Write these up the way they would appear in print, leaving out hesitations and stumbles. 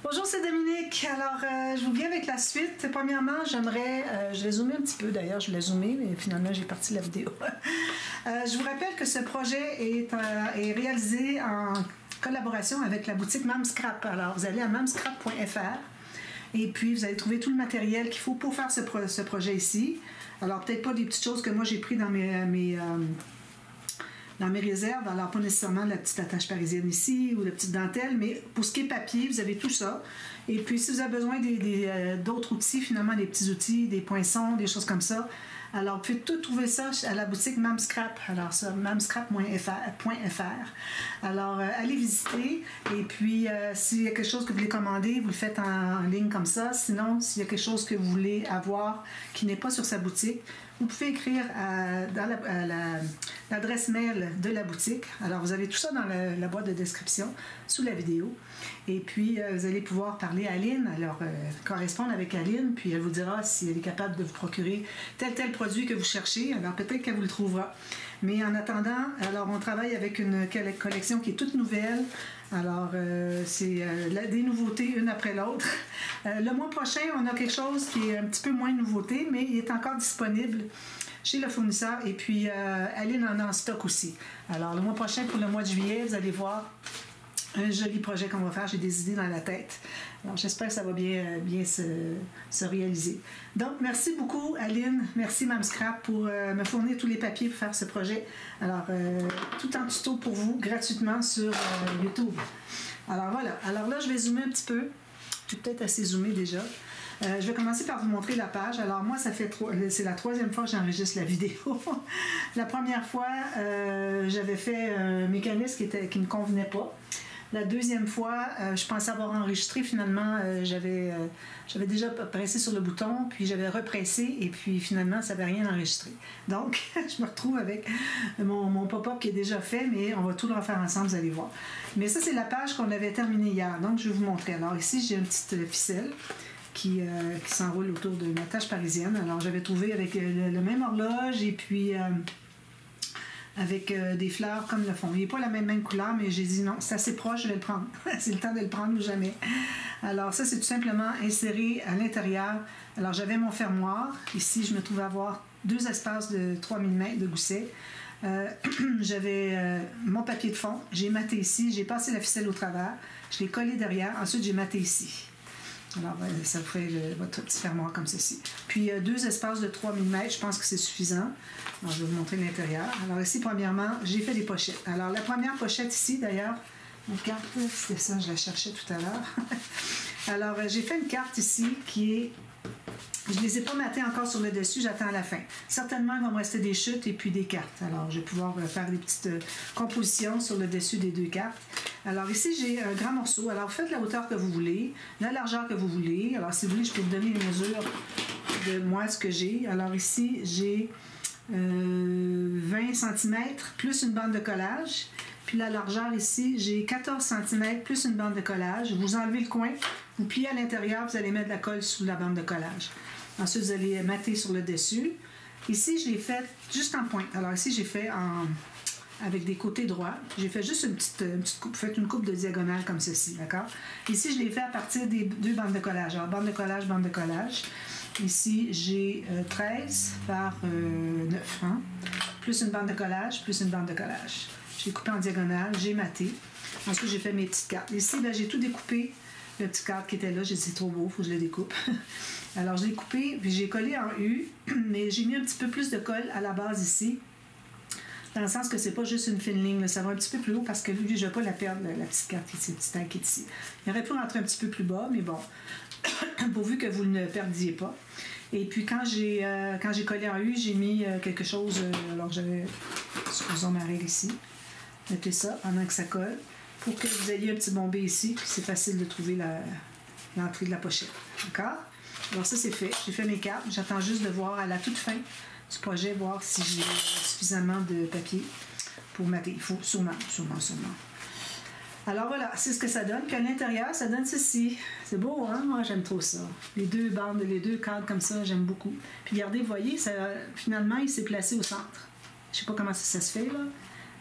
Bonjour, c'est Dominique. Alors, je vous viens avec la suite. Premièrement, je vais zoomer un petit peu d'ailleurs, je l'ai zoomé, mais finalement, j'ai parti la vidéo. Je vous rappelle que ce projet est réalisé en collaboration avec la boutique Mamscrap. Alors, vous allez à mamscrap.fr et puis vous allez trouver tout le matériel qu'il faut pour faire ce projet ici. Alors, peut-être pas des petites choses que moi j'ai pris dans mes réserves, alors pas nécessairement la petite attache parisienne ici ou la petite dentelle, mais pour ce qui est papier, vous avez tout ça. Et puis, si vous avez besoin d'autres outils, finalement, des petits outils, des poinçons, des choses comme ça, alors vous pouvez tout trouver ça à la boutique Mamscrap. Alors, ça, mamscrap.fr. Alors, allez visiter. Et puis, s'il y a quelque chose que vous voulez commander, vous le faites en ligne comme ça. Sinon, s'il y a quelque chose que vous voulez avoir qui n'est pas sur sa boutique, vous pouvez écrire dans l'adresse mail de la boutique. Alors, vous avez tout ça dans la boîte de description sous la vidéo. Et puis, vous allez pouvoir parler à Aline, alors correspondre avec Aline, puis elle vous dira si elle est capable de vous procurer tel produit que vous cherchez. Alors, peut-être qu'elle vous le trouvera. Mais en attendant, alors on travaille avec une collection qui est toute nouvelle. Alors, c'est des nouveautés une après l'autre. Le mois prochain, on a quelque chose qui est un petit peu moins de nouveauté, mais il est encore disponible chez le fournisseur. Et puis, Aline en a en stock aussi. Alors, le mois prochain, pour le mois de juillet, vous allez voir un joli projet qu'on va faire. J'ai des idées dans la tête. Alors, j'espère que ça va bien se réaliser. Donc, merci beaucoup, Aline. Merci, Mamscrap, pour me fournir tous les papiers pour faire ce projet. Alors, tout en tuto pour vous, gratuitement sur YouTube. Alors, voilà. Alors là, je vais zoomer un petit peu. Je suis peut-être assez zoomé déjà. Je vais commencer par vous montrer la page. Alors moi, c'est la troisième fois que j'enregistre la vidéo. La première fois, j'avais fait un mécanisme qui ne me convenait pas. La deuxième fois, je pensais avoir enregistré. Finalement, j'avais déjà pressé sur le bouton, puis j'avais repressé, et puis finalement, ça n'avait rien enregistré. Donc, je me retrouve avec mon pop-up qui est déjà fait, mais on va tout le refaire ensemble, vous allez voir. Mais ça, c'est la page qu'on avait terminée hier. Donc, je vais vous montrer. Alors ici, j'ai une petite ficelle qui s'enroule autour d'une attache parisienne. Alors, j'avais trouvé avec le même horloge, et puis avec des fleurs comme le fond. Il n'est pas la même couleur, mais j'ai dit non, c'est assez proche, je vais le prendre. C'est le temps de le prendre ou jamais. Alors ça, c'est tout simplement inséré à l'intérieur. Alors j'avais mon fermoir. Ici, je me trouvais avoir 2 espaces de 3 mm de gousset. J'avais mon papier de fond. J'ai matté ici. J'ai passé la ficelle au travers. Je l'ai collé derrière. Ensuite, j'ai matté ici. Alors, ça vous fait votre petit fermoir comme ceci. Puis, 2 espaces de 3 mm, je pense que c'est suffisant. Alors, je vais vous montrer l'intérieur. Alors, ici, premièrement, j'ai fait des pochettes. Alors, la première pochette ici, d'ailleurs, une carte, c'était ça, je la cherchais tout à l'heure. Alors, j'ai fait une carte ici qui est... Je ne les ai pas mattées encore sur le dessus, j'attends la fin. Certainement, il va me rester des chutes et puis des cartes. Alors, je vais pouvoir faire des petites compositions sur le dessus des 2 cartes. Alors, ici, j'ai un grand morceau. Alors, vous faites la hauteur que vous voulez, la largeur que vous voulez. Alors, si vous voulez, je peux vous donner les mesures de moi, ce que j'ai. Alors, ici, j'ai 20 cm plus une bande de collage. Puis la largeur ici, j'ai 14 cm plus une bande de collage. Vous enlevez le coin, vous pliez à l'intérieur, vous allez mettre de la colle sous la bande de collage. Ensuite, vous allez matter sur le dessus. Ici, je l'ai fait juste en pointe. Alors ici, j'ai fait avec des côtés droits. J'ai fait juste une petite coupe. Faites une coupe de diagonale comme ceci, d'accord? Ici, je l'ai fait à partir des 2 bandes de collage. Alors, bande de collage, bande de collage. Ici, j'ai 13 par 9, hein? Plus une bande de collage, plus une bande de collage. J'ai coupé en diagonale, j'ai matté. Ensuite, j'ai fait mes petites cartes. Ici, ben, j'ai tout découpé. Le petit cadre qui était là, j'ai dit c'est trop beau, il faut que je le découpe. Alors, je l'ai coupé, puis j'ai collé en U, mais j'ai mis un petit peu plus de colle à la base ici, dans le sens que c'est pas juste une fine ligne, là, ça va un petit peu plus haut parce que lui, je ne vais pas la perdre, la petite carte ici, le petit tag qui est ici. Il aurait pu rentrer un petit peu plus bas, mais bon, pourvu que vous ne perdiez pas. Et puis, quand j'ai collé en U, j'ai mis quelque chose, alors j'avais, supposons ma règle ici, mettez ça pendant que ça colle, pour que vous ayez un petit bombé ici, puis c'est facile de trouver l'entrée de la pochette. D'accord? Alors ça, c'est fait. J'ai fait mes cartes. J'attends juste de voir à la toute fin du projet, voir si j'ai suffisamment de papier pour mater. Il faut sûrement. Alors voilà, c'est ce que ça donne. Puis à l'intérieur, ça donne ceci. C'est beau, hein? Moi, j'aime trop ça. Les 2 bandes, les 2 cadres comme ça, j'aime beaucoup. Puis regardez, vous voyez, ça, finalement, il s'est placé au centre. Je sais pas comment ça se fait, là.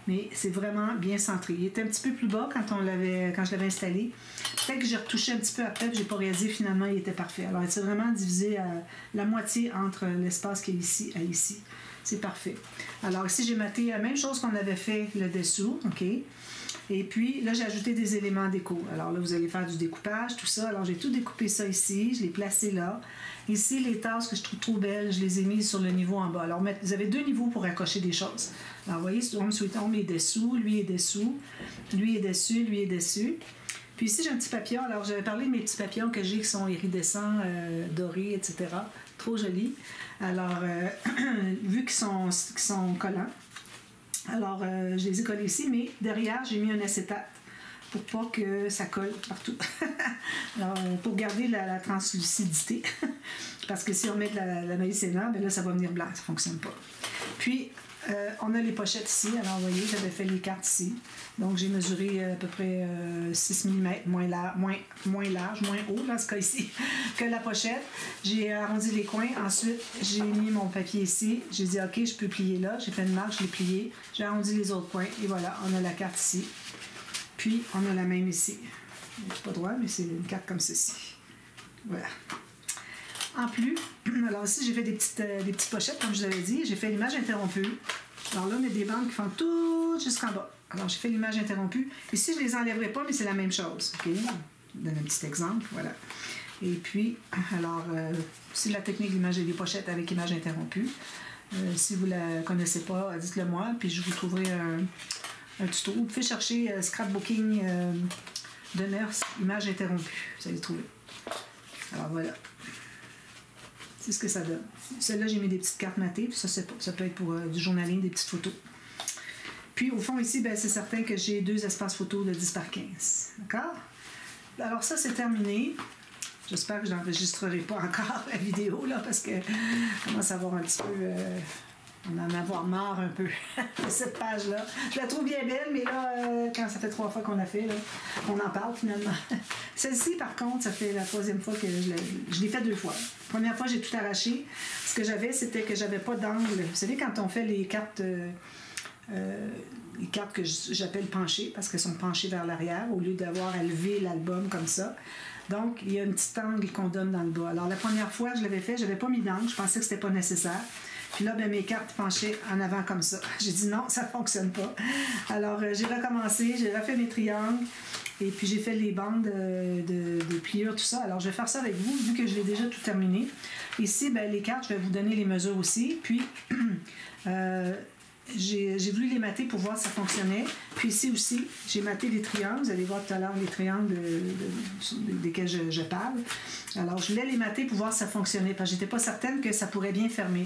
mais c'est vraiment bien centré. Il était un petit peu plus bas quand je l'avais installé. Peut-être que j'ai retouché un petit peu après, puis j'ai pas réalisé, finalement, il était parfait. Alors, il s'est vraiment divisé à la moitié entre l'espace qui est ici et ici. C'est parfait. Alors, ici, j'ai maté la même chose qu'on avait fait le dessous, OK? Et puis, là, j'ai ajouté des éléments déco. Alors là, vous allez faire du découpage, tout ça. Alors, j'ai tout découpé ça ici. Je l'ai placé là. Ici, les tasses que je trouve trop belles, je les ai mises sur le niveau en bas. Alors, vous avez 2 niveaux pour accrocher des choses. Alors, vous voyez, Home Sweet Home est dessous, lui est dessous, lui est dessus, lui est dessus. Puis ici, j'ai un petit papillon. Alors, j'avais parlé de mes petits papillons que j'ai qui sont iridescents, dorés, etc. Trop jolis. Alors, vu qu'ils sont collants, alors je les ai collés ici, mais derrière, j'ai mis un acétate pour pas que ça colle partout. Alors, pour garder la translucidité. Parce que si on met de la maïzena, bien là, ça va venir blanc, ça fonctionne pas. Puis, on a les pochettes ici. Alors, vous voyez, j'avais fait les cartes ici. Donc, j'ai mesuré à peu près 6 mm moins large, moins haut, dans ce cas ici, que la pochette. J'ai arrondi les coins. Ensuite, j'ai mis mon papier ici. J'ai dit, OK, je peux plier là. J'ai fait une marge, je l'ai plié. J'ai arrondi les autres coins. Et voilà, on a la carte ici. Puis, on a la même ici. C'est pas droit, mais c'est une carte comme ceci. Voilà. En plus, alors ici, j'ai fait des petites pochettes, comme je vous avais dit. J'ai fait l'image interrompue. Alors là, on a des bandes qui font tout jusqu'en bas. Alors, j'ai fait l'image interrompue. Ici, je ne les enlèverai pas, mais c'est la même chose. OK? Je vous donne un petit exemple. Voilà. Et puis, alors, c'est la technique de l'image des pochettes avec image interrompue. Si vous ne la connaissez pas, dites-le moi, puis je vous trouverai un tuto. Vous pouvez chercher Scrapbooking de Nurse, image interrompue. Vous allez trouver. Alors, voilà. C'est ce que ça donne. Celle-là, j'ai mis des petites cartes matées, puis ça peut être pour du journaling, des petites photos. Puis, au fond, ici, ben, c'est certain que j'ai 2 espaces photos de 10 par 15. D'accord? Alors, ça, c'est terminé. J'espère que je n'enregistrerai pas encore la vidéo, là, parce que je commence à avoir un petit peu... on en a avoir marre un peu de cette page-là. Je la trouve bien belle, mais là, quand ça fait 3 fois qu'on l'a fait, là, on en parle finalement. Celle-ci, par contre, ça fait la 3e fois que je l'ai fait 2 fois. La première fois, j'ai tout arraché. Ce que j'avais, c'était que j'avais pas d'angle. Vous savez, quand on fait les cartes que j'appelle penchées, parce qu'elles sont penchées vers l'arrière, au lieu d'avoir à lever l'album comme ça. Donc, il y a un petit angle qu'on donne dans le bas. Alors, la première fois que je l'avais fait, je n'avais pas mis d'angle. Je pensais que c'était pas nécessaire. Puis là, ben, mes cartes penchaient en avant comme ça. J'ai dit non, ça ne fonctionne pas. Alors, j'ai recommencé, j'ai refait mes triangles et puis j'ai fait les bandes de pliure, tout ça. Alors, je vais faire ça avec vous, vu que je l'ai déjà tout terminé. Ici, ben, les cartes, je vais vous donner les mesures aussi. Puis, j'ai voulu les mater pour voir si ça fonctionnait. Puis ici aussi, j'ai maté les triangles. Vous allez voir tout à l'heure les triangles desquels je parle. Alors, je voulais les mater pour voir si ça fonctionnait, parce que je n'étais pas certaine que ça pourrait bien fermer.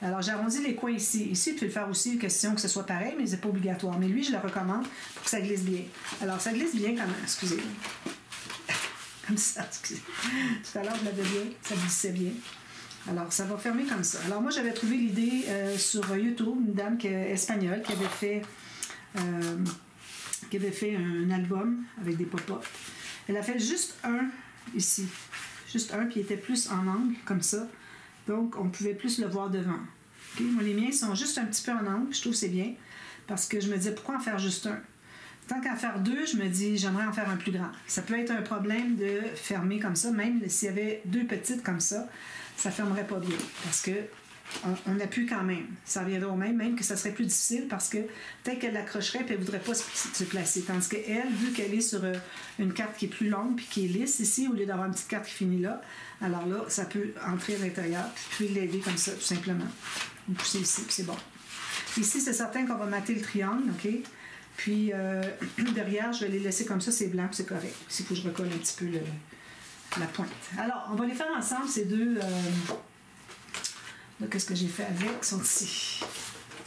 Alors, j'ai arrondi les coins ici. Ici, tu peux le faire aussi, question que ce soit pareil, mais c'est pas obligatoire. Mais lui, je le recommande pour que ça glisse bien. Alors, ça glisse bien quand même. Excusez. Comme ça, excusez. Tout à l'heure, je l'avais bien. Ça glissait bien. Alors, ça va fermer comme ça. Alors, moi, j'avais trouvé l'idée sur YouTube, une dame espagnole qui avait fait un album avec des pop-up. Elle a fait juste un ici. Juste un, puis il était plus en angle, comme ça. Donc, on pouvait plus le voir devant. Okay? Moi, les miens sont juste un petit peu en angle. Je trouve que c'est bien. Parce que je me disais, pourquoi en faire juste un? Tant qu'à faire 2, je me dis, j'aimerais en faire un plus grand. Ça peut être un problème de fermer comme ça. Même s'il y avait 2 petites comme ça, ça ne fermerait pas bien. Parce que on appuie quand même. Ça reviendra au même que ça serait plus difficile parce que peut-être qu'elle l'accrocherait et elle ne voudrait pas se placer. Tandis qu'elle, vu qu'elle est sur une carte qui est plus longue puis qui est lisse ici, au lieu d'avoir une petite carte qui finit là, alors là, ça peut entrer à l'intérieur puis l'aider comme ça, tout simplement. Vous poussez ici, puis c'est bon. Ici, c'est certain qu'on va mater le triangle, OK? Puis derrière, je vais les laisser comme ça, c'est blanc, c'est correct. Ici, il faut que je recolle un petit peu la pointe. Alors, on va les faire ensemble, ces deux... Là, qu'est-ce que j'ai fait avec? Ils sont ici.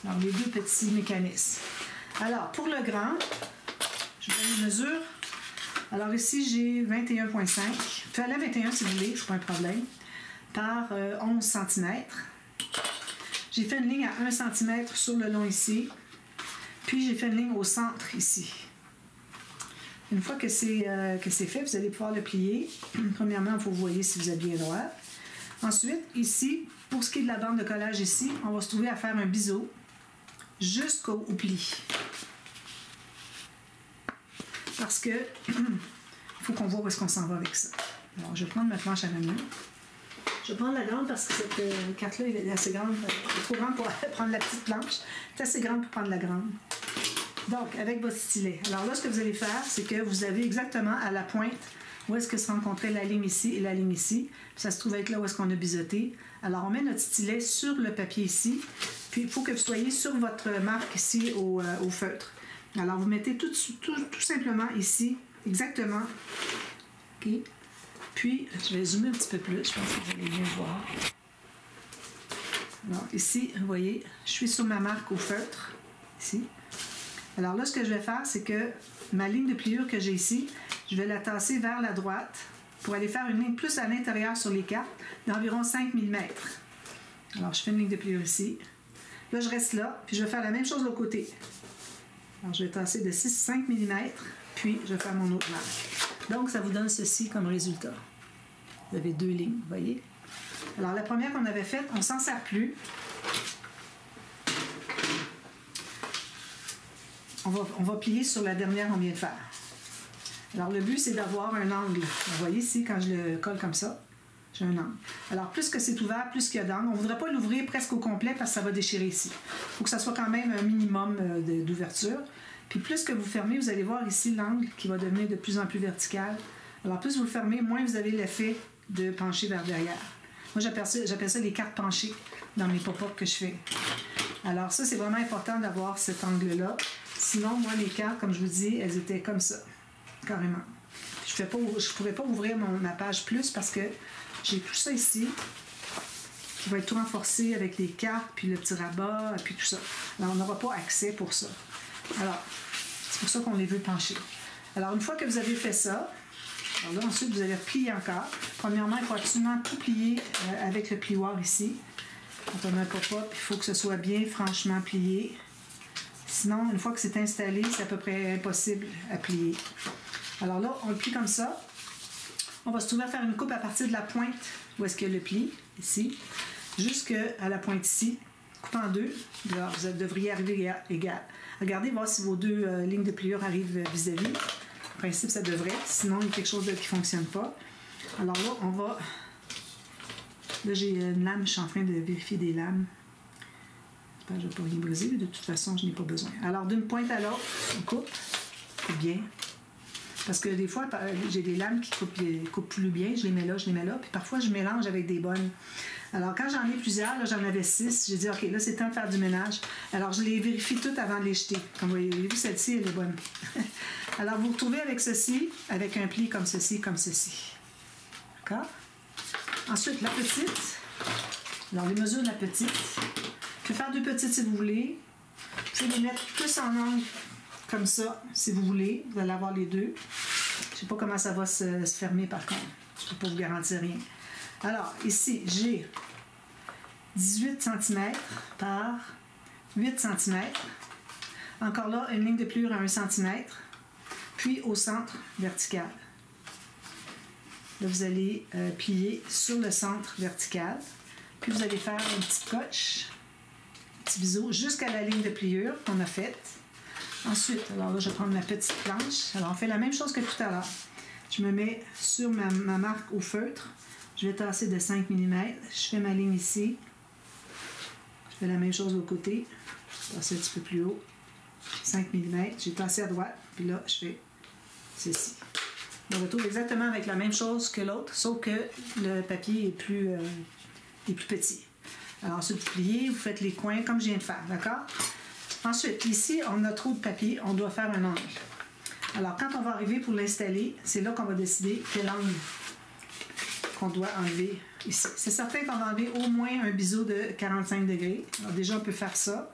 Alors, les 2 petits mécanismes. Alors, pour le grand, je vais donner les mesures. Alors, ici, j'ai 21,5. Vous pouvez aller à 21 si vous voulez, c'est pas un problème. Par 11 cm. J'ai fait une ligne à 1 cm sur le long ici. Puis, j'ai fait une ligne au centre ici. Une fois que c'est fait, vous allez pouvoir le plier. Premièrement, il faut vous voyez si vous êtes bien droit. Ensuite, ici, pour ce qui est de la bande de collage ici, on va se trouver à faire un biseau jusqu'au pli. parce que il faut qu'on voit où est-ce qu'on s'en va avec ça. Alors, je vais prendre ma planche à la main. Je vais prendre la grande parce que cette carte-là est assez grande. Elle est trop grande pour prendre la petite planche. C'est assez grande pour prendre la grande. Donc, avec votre stylet. Alors là, ce que vous allez faire, c'est que vous avez exactement à la pointe où est-ce que se rencontrait la ligne ici et la ligne ici. Puis ça se trouve être là où est-ce qu'on a biseauté. Alors, on met notre stylet sur le papier ici. Puis, il faut que vous soyez sur votre marque ici au feutre. Alors, vous mettez tout simplement ici, exactement. OK. Puis, je vais zoomer un petit peu plus. Je pense que vous allez bien voir. Alors, ici, vous voyez, je suis sur ma marque au feutre. Ici. Alors là, ce que je vais faire, c'est que ma ligne de pliure que j'ai ici, je vais la tasser vers la droite pour aller faire une ligne plus à l'intérieur sur les cartes d'environ 5 mm. Alors, je fais une ligne de pliure ici. Là, je reste là, puis je vais faire la même chose de l'autre côté. Alors, je vais tasser de 5 mm, puis je vais faire mon autre marque. Donc, ça vous donne ceci comme résultat. Vous avez 2 lignes, vous voyez? Alors, la première qu'on avait faite, on ne s'en sert plus. On va plier sur la dernière qu'on vient de faire. Alors, le but, c'est d'avoir un angle. Vous voyez ici, quand je le colle comme ça, j'ai un angle. Alors, plus que c'est ouvert, plus qu'il y a d'angle. On ne voudrait pas l'ouvrir presque au complet parce que ça va déchirer ici. Il faut que ça soit quand même un minimum d'ouverture. Puis, plus que vous fermez, vous allez voir ici l'angle qui va devenir de plus en plus vertical. Alors, plus vous le fermez, moins vous avez l'effet de pencher vers derrière. Moi, j'appelle ça les cartes penchées dans mes pop-up que je fais. Alors, ça, c'est vraiment important d'avoir cet angle-là. Sinon, moi, les cartes, comme je vous dis, elles étaient comme ça, carrément. Je ne pourrais pas ouvrir ma page plus parce que j'ai tout ça ici qui va être tout renforcé avec les cartes, puis le petit rabat, puis tout ça. Alors, on n'aura pas accès pour ça. Alors, c'est pour ça qu'on les veut pencher. Alors, une fois que vous avez fait ça, alors là, ensuite, vous allez replier encore. Premièrement, il faut absolument tout plier avec le plioir ici. Quand on a un pop-up, il faut que ce soit bien franchement plié. Sinon, une fois que c'est installé, c'est à peu près impossible à plier. Alors là, on le plie comme ça. On va se trouver à faire une coupe à partir de la pointe où est-ce qu'il y a le pli, ici, jusqu'à la pointe ici. Coupe en deux. Alors, vous devriez arriver égal. Regardez, voir si vos 2 lignes de pliure arrivent vis-à-vis. En principe, ça devrait. Sinon, il y a quelque chose qui ne fonctionne pas. Alors là, on va... Là, j'ai une lame. Je suis en train de vérifier des lames. Je ne vais pas rien briser, mais de toute façon, je n'ai pas besoin. Alors, d'une pointe à l'autre, on coupe. Coupe bien. Parce que des fois, j'ai des lames qui coupent plus bien. Je les mets là, puis parfois, je mélange avec des bonnes. Alors, quand j'en ai plusieurs, là, j'en avais 6, j'ai dit, OK, là, c'est temps de faire du ménage. Alors, je les vérifie toutes avant de les jeter. Comme vous voyez, celle-ci, elle est bonne. Alors, vous vous retrouvez avec ceci, avec un pli comme ceci, comme ceci. D'accord? Ensuite, la petite. Alors, les mesures de la petite. Je vais faire 2 petites si vous voulez. Vous pouvez les mettre plus en angle comme ça, si vous voulez. Vous allez avoir les 2. Je ne sais pas comment ça va se fermer, par contre. Je ne peux pas vous garantir rien. Alors, ici, j'ai 18 cm par 8 cm. Encore là, une ligne de pliure à 1 cm. Puis, au centre, vertical. Là, vous allez plier sur le centre vertical. Puis, vous allez faire une petite coche, un petit biseau, jusqu'à la ligne de pliure qu'on a faite. Ensuite, alors là, je vais prendre ma petite planche. Alors, on fait la même chose que tout à l'heure. Je me mets sur ma marque au feutre. Je vais tasser de 5 mm. Je fais ma ligne ici. Je fais la même chose de l'autre côté. Je tasse un petit peu plus haut. 5 mm. J'ai tassé à droite. Puis là, je fais ceci. On retrouve exactement avec la même chose que l'autre, sauf que le papier est plus petit. Alors, ensuite, vous pliez, vous faites les coins comme je viens de faire, d'accord? Ensuite, ici, on a trop de papier, on doit faire un angle. Alors, quand on va arriver pour l'installer, c'est là qu'on va décider quel angle qu'on doit enlever ici. C'est certain qu'on va enlever au moins un biseau de 45 degrés. Alors, déjà, on peut faire ça.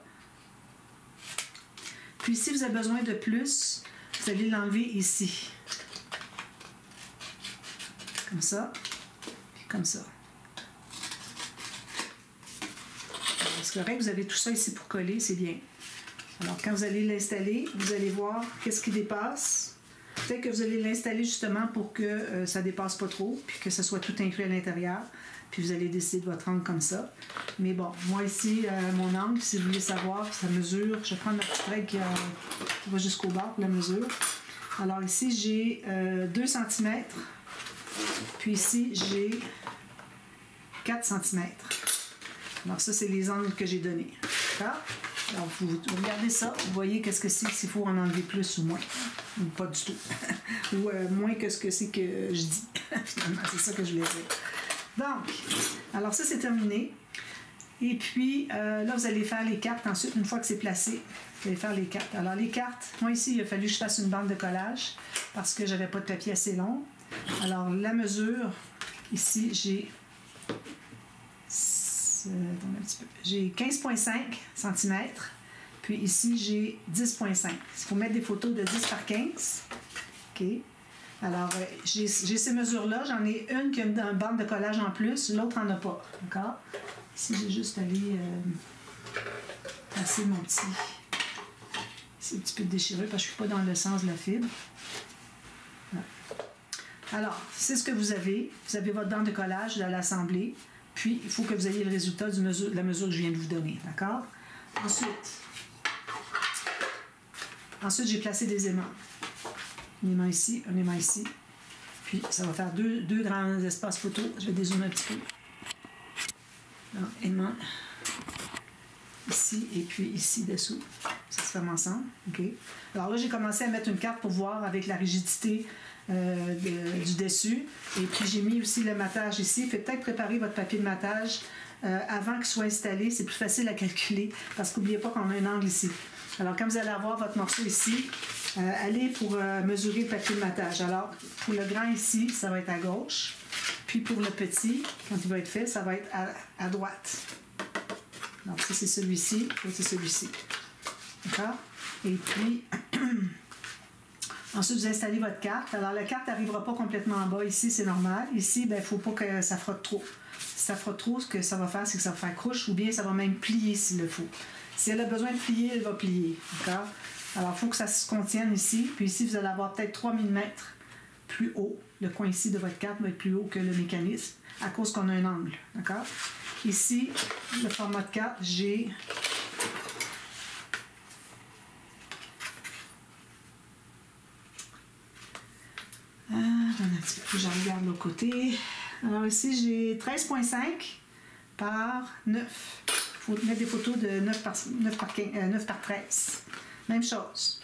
Puis, si vous avez besoin de plus, vous allez l'enlever ici. Comme ça, puis comme ça. C'est correct, vous avez tout ça ici pour coller, c'est bien. Alors, quand vous allez l'installer, vous allez voir qu'est-ce qui dépasse. Peut-être que vous allez l'installer justement pour que ça ne dépasse pas trop, puis que ça soit tout inclus à l'intérieur. Puis vous allez décider de votre angle comme ça. Mais bon, moi ici, mon angle, si vous voulez savoir, ça mesure. Je vais prendre ma petite règle qui va jusqu'au bord pour la mesure. Alors ici, j'ai 2 cm. Puis ici, j'ai 4 cm. Alors ça, c'est les angles que j'ai donnés. D'accord? Alors vous regardez ça, vous voyez qu'est-ce que c'est, s'il faut en enlever plus ou moins. Ou pas du tout. Ou moins que ce que c'est que je dis. Finalement, c'est ça que je voulais dire. Donc, alors ça, c'est terminé. Et puis, là, vous allez faire les cartes ensuite, une fois que c'est placé. Vous allez faire les cartes. Alors, les cartes, moi ici, il a fallu que je fasse une bande de collage parce que j'avais pas de papier assez long. Alors, la mesure, ici, j'ai... J'ai 15,5 cm. Puis ici, j'ai 10,5. Il faut mettre des photos de 10 par 15. OK. Alors, j'ai ces mesures-là. J'en ai une qui a une bande de collage en plus, l'autre n'en a pas. D'accord? Ici, j'ai juste allé passer mon petit... C'est un petit peu déchiré parce que je ne suis pas dans le sens de la fibre. Voilà. Alors, c'est ce que vous avez. Vous avez votre bande de collage, vous allez l'assembler. Puis, il faut que vous ayez le résultat de la mesure que je viens de vous donner. D'accord? Ensuite, j'ai placé des aimants. Un aimant ici, un aimant ici. Puis, ça va faire deux grands espaces photo. Je vais dézoomer un petit peu. Donc, aimant ici et puis ici dessous. Ça se ferme ensemble. OK? Alors là, j'ai commencé à mettre une carte pour voir avec la rigidité du dessus. Et puis, j'ai mis aussi le matage ici. Faites peut-être préparer votre papier de matage avant qu'il soit installé. C'est plus facile à calculer parce qu'oubliez pas qu'on a un angle ici. Alors, quand vous allez avoir votre morceau ici, allez pour mesurer le papier de matage. Alors, pour le grand ici, ça va être à gauche. Puis pour le petit, quand il va être fait, ça va être à droite. Donc, ça, c'est celui-ci, et c'est celui-ci. D'accord? Et puis, ensuite, vous installez votre carte. Alors, la carte n'arrivera pas complètement en bas. Ici, c'est normal. Ici, il ne faut pas que ça frotte trop. Si ça frotte trop, ce que ça va faire, c'est que ça va faire couche ou bien ça va même plier s'il le faut. Si elle a besoin de plier, elle va plier. D'accord? Alors, il faut que ça se contienne ici. Puis ici, vous allez avoir peut-être 3 mm plus haut. Le coin ici de votre carte va être plus haut que le mécanisme à cause qu'on a un angle. D'accord? Ici, le format de carte, j'ai... un petit peu, je regarde l'autre côté. Alors ici, j'ai 13,5 par 9. Il faut mettre des photos de 9 par 13. Même chose.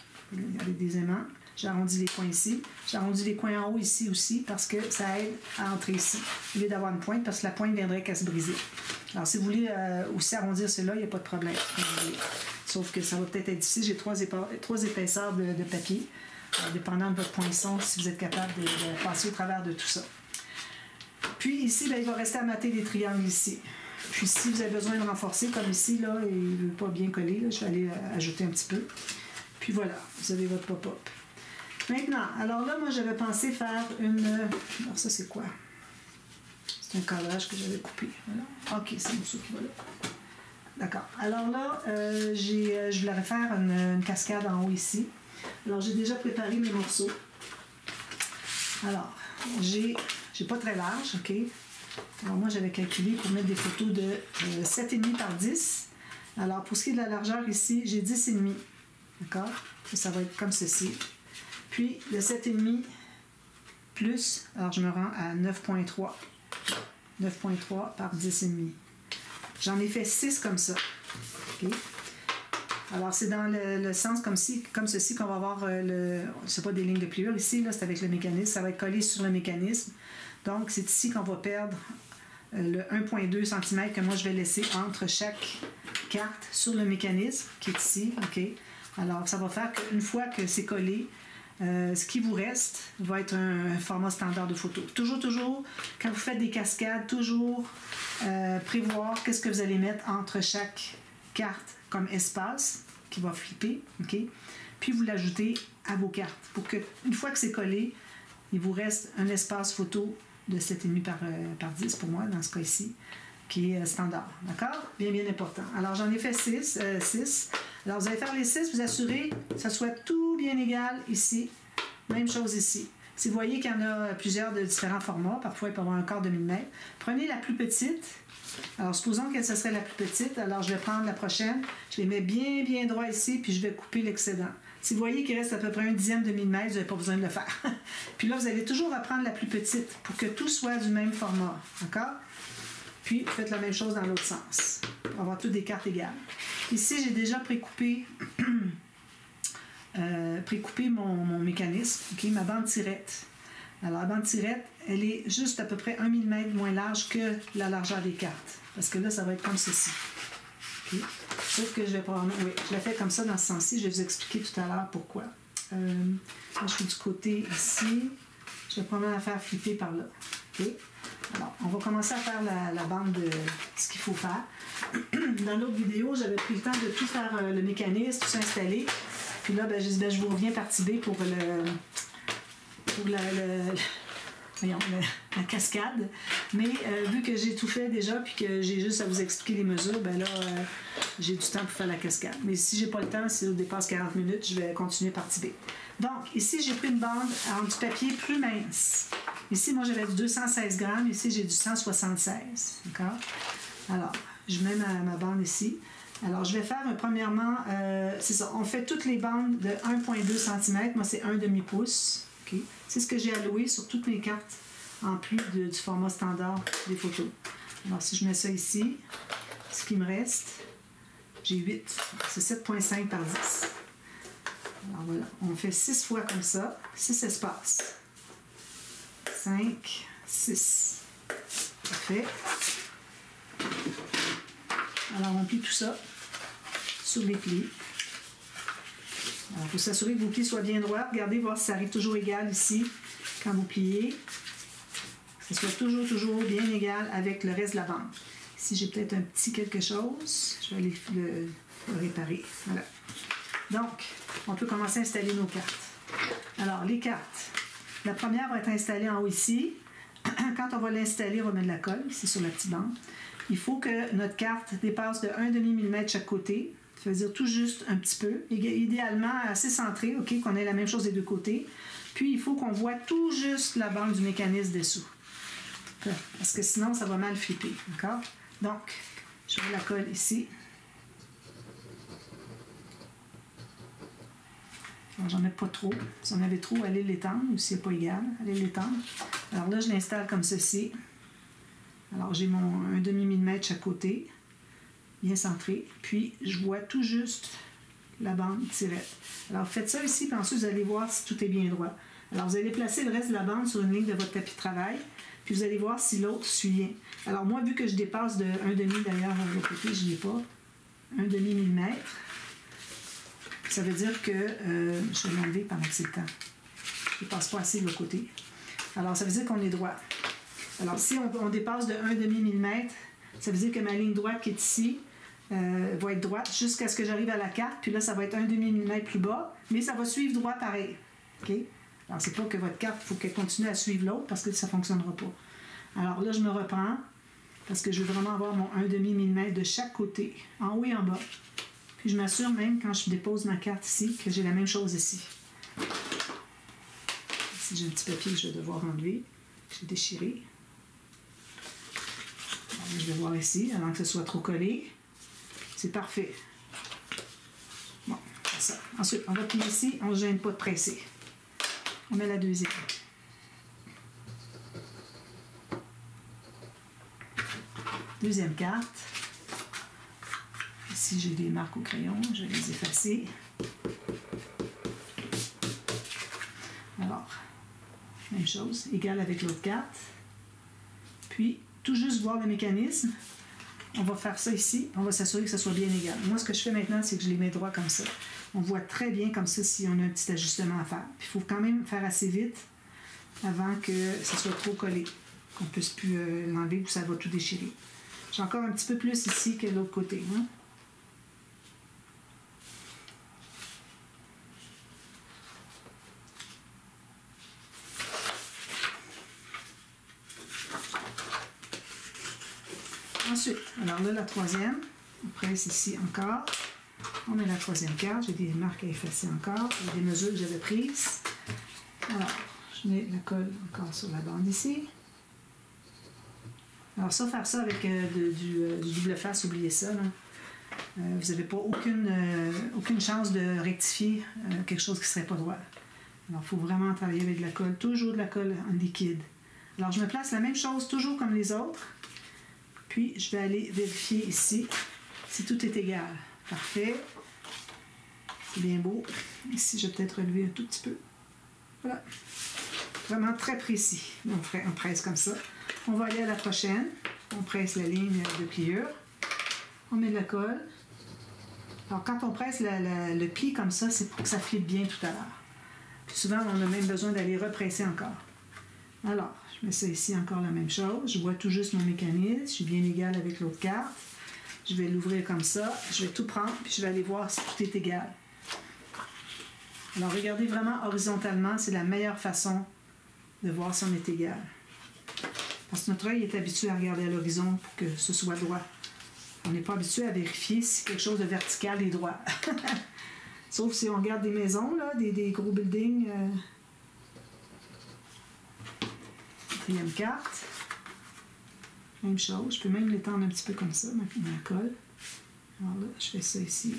Avec des aimants. J'arrondis les coins ici. J'arrondis les coins en haut ici aussi parce que ça aide à entrer ici. Au lieu d'avoir une pointe, parce que la pointe viendrait qu'à se briser. Alors, si vous voulez aussi arrondir cela, il n'y a pas de problème. Sauf que ça va peut-être être difficile. J'ai 3 épaisseurs de papier. Alors, dépendant de votre poinçon, si vous êtes capable de passer au travers de tout ça. Puis ici, bien, il va rester à mater des triangles ici. Puis si vous avez besoin de renforcer, comme ici, là, il ne veut pas bien coller, là, je vais aller ajouter un petit peu. Puis voilà, vous avez votre pop-up. Maintenant, alors là, moi, j'avais pensé faire une... Alors ça, c'est quoi? C'est un collage que j'avais coupé. Voilà. OK, c'est le morceau qui va là. D'accord. Alors là, je voulais faire une cascade en haut ici. Alors, j'ai déjà préparé mes morceaux. Alors, j'ai pas très large, OK? Alors, moi, j'avais calculé pour mettre des photos de 7,5 par 10. Alors, pour ce qui est de la largeur ici, j'ai 10,5. D'accord? Ça va être comme ceci. Puis, le 7,5 plus, alors je me rends à 9,3. 9,3 par 10,5. J'en ai fait 6 comme ça. OK? Alors, c'est dans le sens comme ceci qu'on va avoir c'est pas des lignes de pliure ici, là, c'est avec le mécanisme. Ça va être collé sur le mécanisme. Donc, c'est ici qu'on va perdre le 1,2 cm que moi, je vais laisser entre chaque carte sur le mécanisme qui est ici. OK? Alors, ça va faire qu'une fois que c'est collé, ce qui vous reste va être un format standard de photo. Toujours, quand vous faites des cascades, toujours prévoir qu'est-ce que vous allez mettre entre chaque carte comme espace qui va flipper, OK? Puis vous l'ajoutez à vos cartes pour que, une fois que c'est collé, il vous reste un espace photo de 7,5 par 10 pour moi, dans ce cas ici, qui est standard. D'accord? Bien important. Alors, j'en ai fait 6. Alors, vous allez faire les 6, vous assurez que ça soit tout bien égal ici. Même chose ici. Si vous voyez qu'il y en a plusieurs de différents formats, parfois il peut y avoir un quart de millimètre, prenez la plus petite. Alors, supposons que ce serait la plus petite. Alors, je vais prendre la prochaine. Je les mets bien droit ici, puis je vais couper l'excédent. Si vous voyez qu'il reste à peu près 1/10 de millimètre, vous n'avez pas besoin de le faire. Puis là, vous allez toujours reprendre la plus petite pour que tout soit du même format. D'accord? Puis, vous faites la même chose dans l'autre sens, pour avoir toutes des cartes égales. Ici, j'ai déjà précoupé, mon mécanisme, okay, ma bande tirette. Alors, la bande tirette, elle est juste à peu près 1 mm moins large que la largeur des cartes. Parce que là, ça va être comme ceci. Okay. Sauf que je vais prendre... Oui, je l'ai fait comme ça dans ce sens-ci. Je vais vous expliquer tout à l'heure pourquoi. Là, je suis du côté ici. Je vais probablement la faire flipper par là. Okay. Alors, on va commencer à faire la bande de ce qu'il faut faire. Dans l'autre vidéo, j'avais pris le temps de tout faire le mécanisme, tout s'installer. Puis là, ben, je dis, ben, je vous reviens partie B pour la cascade. Mais vu que j'ai tout fait déjà puis que j'ai juste à vous expliquer les mesures, ben là, j'ai du temps pour faire la cascade. Mais si j'ai pas le temps, si on dépasse 40 minutes, je vais continuer partie B. Donc, ici, j'ai pris une bande en du papier plus mince. Ici, moi, j'avais du 216 grammes. Ici, j'ai du 176. D'accord? Alors, je mets ma bande ici. Alors, je vais faire premièrement, c'est ça, on fait toutes les bandes de 1,2 cm. Moi, c'est 1/2 pouce. Okay. C'est ce que j'ai alloué sur toutes mes cartes, en plus du format standard des photos. Alors, si je mets ça ici, ce qui me reste, j'ai 8. C'est 7,5 par 10. Alors, voilà. On fait 6 fois comme ça, 6 espaces. 5, 6. Parfait. Alors, on plie tout ça sur les plis. Alors, il faut s'assurer que vos plis soient bien droits. Regardez, voir si ça arrive toujours égal ici, quand vous pliez. Que ce soit toujours bien égal avec le reste de la bande. Ici, j'ai peut-être un petit quelque chose. Je vais aller le réparer. Voilà. Donc, on peut commencer à installer nos cartes. Alors, les cartes. La première va être installée en haut ici. Quand on va l'installer, on va mettre de la colle, ici sur la petite bande. Il faut que notre carte dépasse de 1/2 mm chaque côté. Ça veut dire tout juste un petit peu. Idéalement, assez centré, OK, qu'on ait la même chose des deux côtés. Puis, il faut qu'on voit tout juste la bande du mécanisme dessous. Parce que sinon, ça va mal flipper. D'accord? Donc, je mets la colle ici. J'en ai pas trop. Si on avait trop, allez l'étendre. Ou si c'est pas égal, allez l'étendre. Alors là, je l'installe comme ceci. Alors, j'ai mon 1/2 mm chaque côté, bien centré. Puis, je vois tout juste la bande tirette. Alors, faites ça ici, puis ensuite, vous allez voir si tout est bien droit. Alors, vous allez placer le reste de la bande sur une ligne de votre tapis de travail, puis vous allez voir si l'autre suit bien. Alors, moi, vu que je dépasse de 1/2, d'ailleurs, de l'autre côté, je n'y ai pas, 1/2 mm, ça veut dire que, je vais l'enlever pendant que c'est le temps. Je ne passe pas assez de l'autre côté. Alors, ça veut dire qu'on est droit. Alors, si on dépasse de 1/2 mm, ça veut dire que ma ligne droite qui est ici va être droite jusqu'à ce que j'arrive à la carte. Puis là, ça va être 1/2 mm plus bas, mais ça va suivre droit pareil. OK? Alors, c'est pas que votre carte, il faut qu'elle continue à suivre l'autre parce que ça ne fonctionnera pas. Alors là, je me reprends parce que je veux vraiment avoir mon 1/2 mm de chaque côté, en haut et en bas. Puis je m'assure même quand je dépose ma carte ici que j'ai la même chose ici. Ici, j'ai un petit papier que je vais devoir enlever. J'ai déchiré. Je vais voir ici, avant que ce soit trop collé. C'est parfait. Bon, c'est ça. Ensuite, on va plier ici, on ne se gêne pas de presser. On met la deuxième. Deuxième carte. Ici, j'ai des marques au crayon, je vais les effacer. Alors, même chose, égal avec l'autre carte. Puis, tout juste voir le mécanisme. On va faire ça ici. On va s'assurer que ça soit bien égal. Moi, ce que je fais maintenant, c'est que je les mets droits comme ça. On voit très bien comme ça si on a un petit ajustement à faire. Puis, il faut quand même faire assez vite avant que ça soit trop collé. Qu'on ne puisse plus l'enlever ou ça va tout déchirer. J'ai encore un petit peu plus ici que de l'autre côté. Hein? Ensuite, alors là, la troisième, on presse ici encore. On met la troisième carte. J'ai des marques à effacer encore. Il y a des mesures que j'avais prises. Alors, je mets la colle encore sur la bande ici. Alors ça, faire ça avec du double face, oubliez ça. Là. vous n'avez pas aucune chance de rectifier quelque chose qui ne serait pas droit. Alors, il faut vraiment travailler avec de la colle, toujours de la colle en liquide. Alors, je me place la même chose, toujours comme les autres. Puis, je vais aller vérifier ici si tout est égal. Parfait. C'est bien beau. Ici, je vais peut-être relever un tout petit peu. Voilà. Vraiment très précis. On presse comme ça. On va aller à la prochaine. On presse la ligne de pliure. On met de la colle. Alors, quand on presse le pli comme ça, c'est pour que ça flippe bien tout à l'heure. Puis souvent, on a même besoin d'aller represser encore. Alors, je mets ça ici, encore la même chose. Je vois tout juste mon mécanisme. Je suis bien égal avec l'autre carte. Je vais l'ouvrir comme ça. Je vais tout prendre, puis je vais aller voir si tout est égal. Alors, regardez vraiment horizontalement. C'est la meilleure façon de voir si on est égal. Parce que notre œil est habitué à regarder à l'horizon pour que ce soit droit. On n'est pas habitué à vérifier si quelque chose de vertical est droit. Sauf si on regarde des maisons, là, des gros buildings. Quatrième carte. Même chose. Je peux même l'étendre un petit peu comme ça, ma colle. Alors là, je fais ça ici.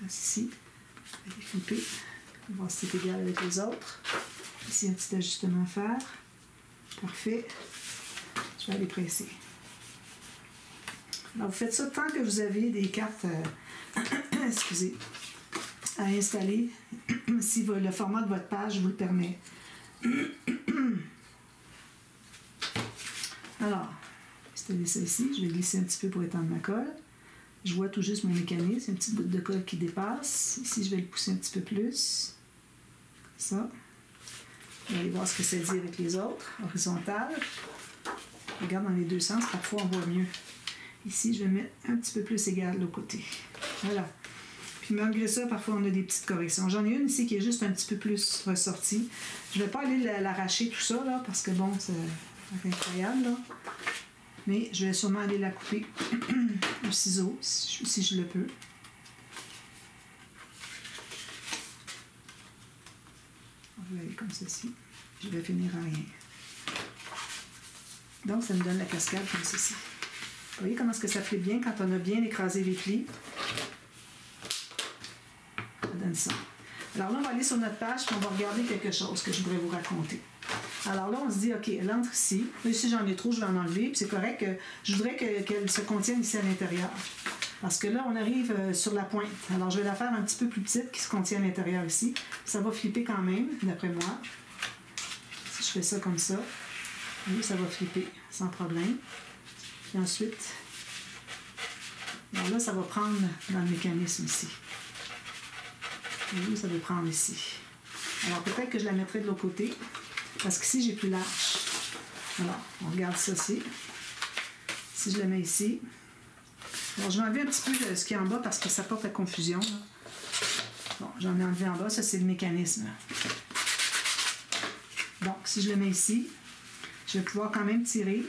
Ici. Je vais flipper. On va voir si c'est égal avec les autres. Ici, un petit ajustement à faire. Parfait. Je vais aller presser. Alors, vous faites ça tant que vous avez des cartes excusez, à installer, si le format de votre page vous le permet. Alors, installer ça ici. Je vais glisser un petit peu pour étendre ma colle. Je vois tout juste mon mécanisme, une petite bout de colle qui dépasse. Ici, je vais le pousser un petit peu plus. Ça. On va aller voir ce que ça dit avec les autres. Horizontal. Je regarde dans les deux sens, parfois on voit mieux. Ici, je vais mettre un petit peu plus égal de l'autre côté. Voilà. Puis malgré ça, parfois on a des petites corrections. J'en ai une ici qui est juste un petit peu plus ressortie. Je ne vais pas aller l'arracher tout ça, là, parce que bon, c'est incroyable, là. Mais je vais sûrement aller la couper au ciseau, si je le peux. Je vais aller comme ceci. Je vais finir à rien. Donc, ça me donne la cascade comme ceci. Vous voyez comment est-ce que ça fait bien quand on a bien écrasé les plis? Ça donne ça. Alors là, on va aller sur notre page et on va regarder quelque chose que je voudrais vous raconter. Alors là, on se dit, OK, elle entre ici. Là, ici, j'en ai trop, je vais en enlever. Puis c'est correct que je voudrais qu'elle se contienne ici à l'intérieur. Parce que là, on arrive sur la pointe. Alors, je vais la faire un petit peu plus petite qui se contient à l'intérieur ici. Ça va flipper quand même, d'après moi. Si je fais ça comme ça, oui, ça va flipper sans problème. Puis ensuite, alors là, ça va prendre dans le mécanisme ici. Oui, ça va prendre ici. Alors, peut-être que je la mettrai de l'autre côté. Parce qu'ici, j'ai plus large. Alors, on regarde ça ici. Si je le mets ici. Alors, je vais enlever un petit peu ce qui est en bas parce que ça porte à confusion. Là. Bon, j'en ai enlevé en bas. Ça, c'est le mécanisme. Donc, si je le mets ici, je vais pouvoir quand même tirer.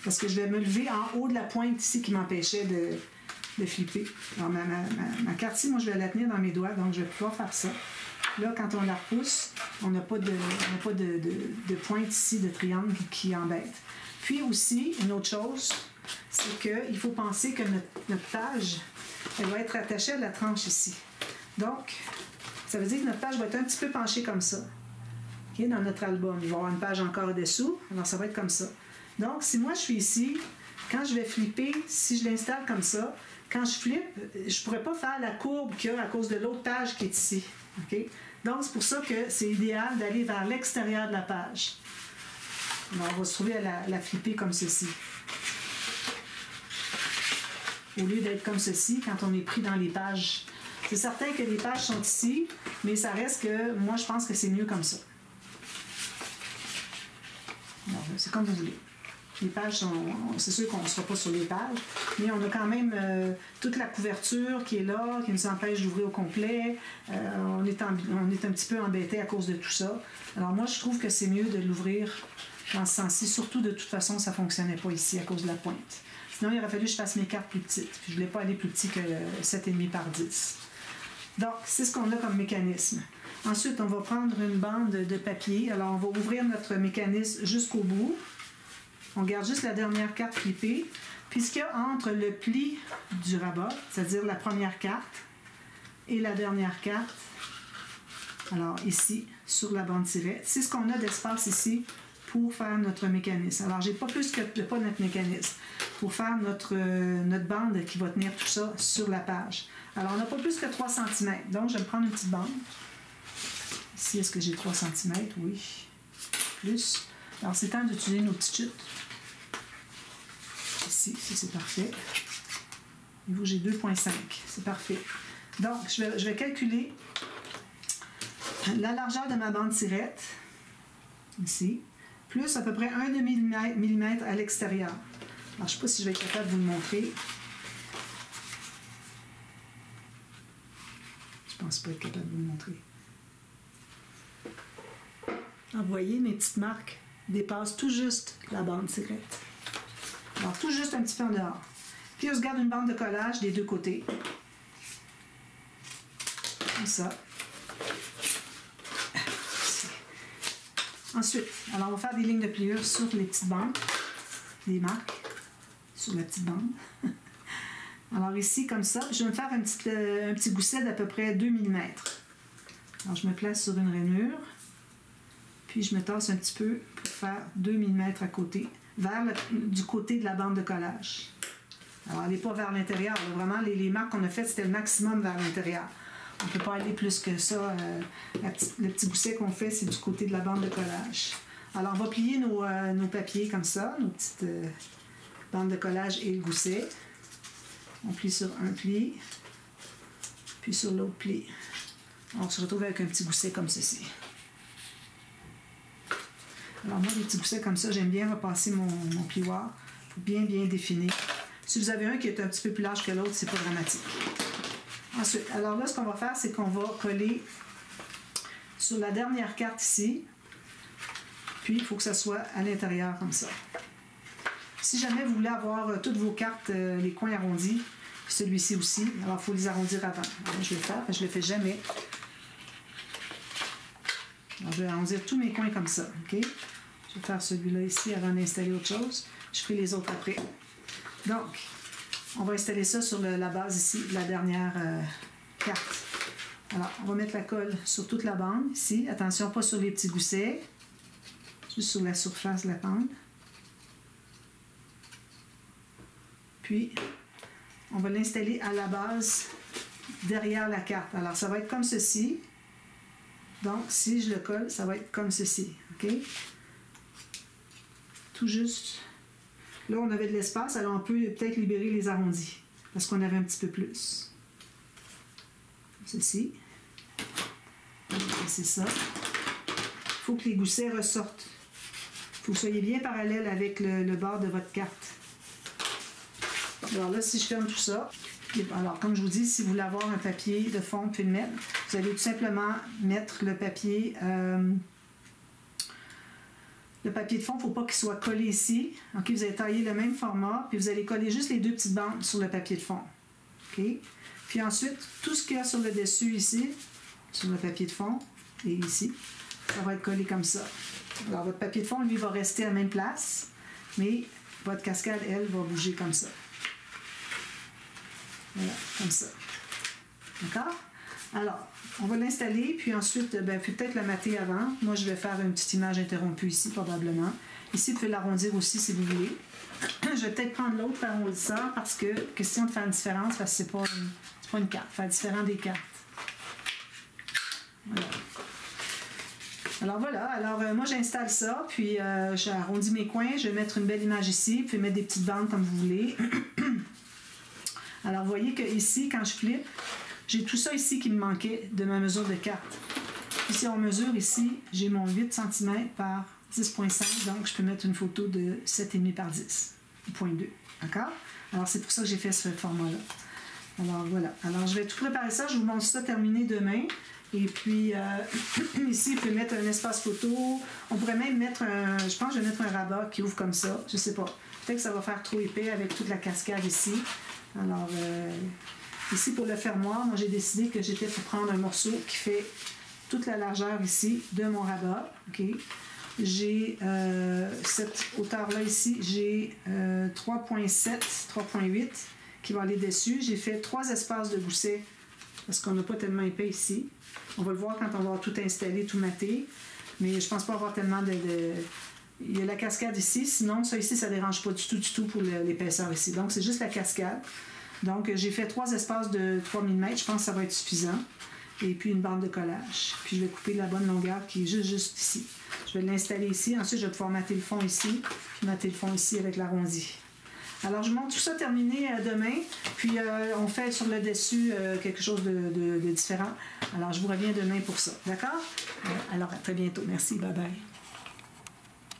Parce que je vais me lever en haut de la pointe ici qui m'empêchait de flipper. Alors, ma carte ici, moi, je vais la tenir dans mes doigts. Donc, je vais pouvoir faire ça. Là, quand on la repousse, on n'a pas de pointe ici de triangle qui embête. Puis aussi, une autre chose, c'est qu'il faut penser que notre page, elle va être attachée à la tranche ici. Donc, ça veut dire que notre page va être un petit peu penchée comme ça. Okay, dans notre album. Il va y avoir une page encore dessous. Alors, ça va être comme ça. Donc, si moi, je suis ici, quand je vais flipper, si je l'installe comme ça, quand je flippe, je ne pourrais pas faire la courbe qu'il y a à cause de l'autre page qui est ici. Okay? Donc, c'est pour ça que c'est idéal d'aller vers l'extérieur de la page. Alors, on va se trouver à la flipper comme ceci. Au lieu d'être comme ceci, quand on est pris dans les pages. C'est certain que les pages sont ici, mais ça reste que, moi, je pense que c'est mieux comme ça. Alors, c'est comme vous voulez. Les pages sont... C'est sûr qu'on ne sera pas sur les pages, mais on a quand même toute la couverture qui est là, qui nous empêche d'ouvrir au complet. On est un petit peu embêté à cause de tout ça. Alors moi, je trouve que c'est mieux de l'ouvrir dans ce sens-ci. Surtout, de toute façon, ça ne fonctionnait pas ici à cause de la pointe. Sinon, il aurait fallu que je fasse mes cartes plus petites. Puis je ne voulais pas aller plus petit que 7,5 par 10. Donc, c'est ce qu'on a comme mécanisme. Ensuite, on va prendre une bande de papier. Alors, on va ouvrir notre mécanisme jusqu'au bout. On garde juste la dernière carte flippée. Puis ce qu'il y a entre le pli du rabat, c'est-à-dire la première carte et la dernière carte, alors ici, sur la bande tirette, c'est ce qu'on a d'espace ici pour faire notre mécanisme. Alors, j'ai pas plus que pas notre mécanisme pour faire notre bande qui va tenir tout ça sur la page. Alors, on n'a pas plus que 3 cm. Donc, je vais me prendre une petite bande. Ici, est-ce que j'ai 3 cm? Oui. Plus. Alors, c'est temps d'utiliser nos petites chutes. Ici, ça c'est parfait. Au niveau, j'ai 2,5. C'est parfait. Donc, je vais calculer la largeur de ma bande tirette, ici, plus à peu près 1 demi-millimètre à l'extérieur. Alors, je ne sais pas si je vais être capable de vous le montrer. Je ne pense pas être capable de vous le montrer. Alors, vous voyez, mes petites marques dépassent tout juste la bande tirette. Alors, tout juste un petit peu en dehors. Puis, on se garde une bande de collage des deux côtés. Comme ça. Ensuite, alors on va faire des lignes de pliure sur les petites bandes, des marques sur la petite bande. Alors ici, comme ça, je vais me faire un petit gousset d'à peu près 2 mm. Alors je me place sur une rainure, puis je me tasse un petit peu pour faire 2 mm à côté, du côté de la bande de collage. Alors elle n'est pas vers l'intérieur, vraiment les marques qu'on a faites, c'était le maximum vers l'intérieur. On ne peut pas aller plus que ça. Le petit gousset qu'on fait, c'est du côté de la bande de collage. Alors, on va plier nos papiers comme ça, nos petites bandes de collage et le gousset. On plie sur un pli, puis sur l'autre pli. On se retrouve avec un petit gousset comme ceci. Alors, moi, des petits goussets comme ça, j'aime bien repasser mon plioir pour bien définir. Si vous avez un qui est un petit peu plus large que l'autre, c'est pas dramatique. Ensuite, alors là, ce qu'on va faire, c'est qu'on va coller sur la dernière carte ici. Puis, il faut que ça soit à l'intérieur comme ça. Si jamais vous voulez avoir toutes vos cartes, les coins arrondis, celui-ci aussi, alors il faut les arrondir avant. Alors, je vais le faire, je ne le fais jamais. Alors, je vais arrondir tous mes coins comme ça, OK? Je vais faire celui-là ici avant d'installer autre chose. Je ferai les autres après. Donc, on va installer ça sur la base ici, la dernière carte. Alors, on va mettre la colle sur toute la bande ici. Attention, pas sur les petits goussets. Juste sur la surface de la bande. Puis, on va l'installer à la base derrière la carte. Alors, ça va être comme ceci. Donc, si je le colle, ça va être comme ceci. OK? Tout juste. Là, on avait de l'espace, alors on peut peut-être libérer les arrondis, parce qu'on avait un petit peu plus. Ceci. C'est ça. Il faut que les goussets ressortent. Il faut que vous soyez bien parallèle avec le bord de votre carte. Alors là, si je ferme tout ça, alors comme je vous dis, si vous voulez avoir un papier de fond, vous pouvez le mettre. Vous allez tout simplement mettre le papier... Le papier de fond, il ne faut pas qu'il soit collé ici. Okay, vous allez tailler le même format, puis vous allez coller juste les deux petites bandes sur le papier de fond. Okay? Puis ensuite, tout ce qu'il y a sur le dessus ici, sur le papier de fond, et ici, ça va être collé comme ça. Alors, votre papier de fond, lui, va rester à la même place, mais votre cascade, elle, va bouger comme ça. Voilà, comme ça. D'accord? Alors, on va l'installer, puis ensuite, peut-être la mater avant. Moi, je vais faire une petite image interrompue ici, probablement. Ici, vous pouvez l'arrondir aussi si vous voulez. Je vais peut-être prendre l'autre arrondisseur parce que, question de faire une différence, parce que c'est pas une carte, faire différent des cartes. Voilà. Alors voilà, alors moi j'installe ça, puis j'arrondis mes coins, je vais mettre une belle image ici, puis mettre des petites bandes comme vous voulez. Alors vous voyez que ici, quand je flippe, j'ai tout ça ici qui me manquait de ma mesure de carte. Puis si on mesure ici, j'ai mon 8 cm par 10,5, donc je peux mettre une photo de 7,5 par 10, 0,2. D'accord? Alors c'est pour ça que j'ai fait ce format-là. Alors voilà. Alors je vais tout préparer ça, je vous montre ça terminé demain. Et puis ici, vous pouvez mettre un espace photo. On pourrait même mettre je pense que je vais mettre un rabat qui ouvre comme ça. Je sais pas. Peut-être que ça va faire trop épais avec toute la cascade ici. Alors ici, pour le fermoir, moi j'ai décidé que j'étais pour prendre un morceau qui fait toute la largeur ici de mon rabat. OK? j'ai cette hauteur-là ici, j'ai 3,7, 3,8 qui va aller dessus. J'ai fait 3 espaces de gousset parce qu'on n'a pas tellement épais ici. On va le voir quand on va tout installer, tout mater. Mais je pense pas avoir tellement de... Il y a la cascade ici, sinon ça ici, ça ne dérange pas du tout pour l'épaisseur ici. Donc c'est juste la cascade. Donc j'ai fait 3 espaces de 3 mm, je pense que ça va être suffisant. Et puis une bande de collage. Puis je vais couper de la bonne longueur qui est juste ici. Je vais l'installer ici. Ensuite, je vais pouvoir mater le fond ici, puis mater le fond ici avec l'arrondi. Alors, je montre tout ça terminé demain. Puis, on fait sur le dessus quelque chose de différent. Alors, je vous reviens demain pour ça. D'accord? Alors, à très bientôt. Merci. Bye-bye.